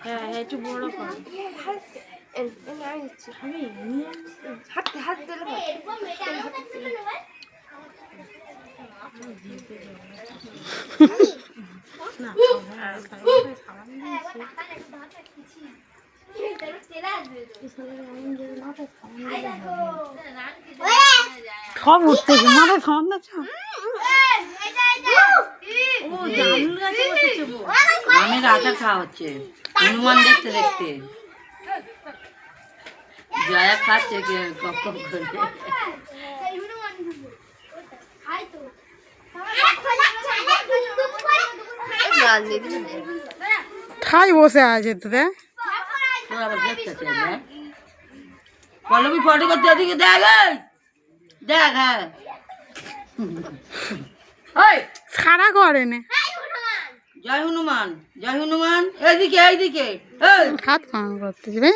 হ্যাঁ একটু বড় কর। হাত দিলে না সালাম সব উঠতে মাথায় সামান দিচ্ছ। ও জামরুল গাছে বসেছে বউ। আমের আচার খাওয়া হচ্ছে হনুমান দেখতে দেখতে। জয়া খাচ্ছে কপ কপ করে। ঠাই বসে আছে তো দেখ। তোর আবার দেখতেছে দেখ। পল্লবী ফটো করতে ওদিকে দেখ এই। দেখ হ্যাঁ ওই সারা করে না। জয় হনুমান জয় হনুমান এইদিকে এইদিকে এই হাত কাম করতে যাবে।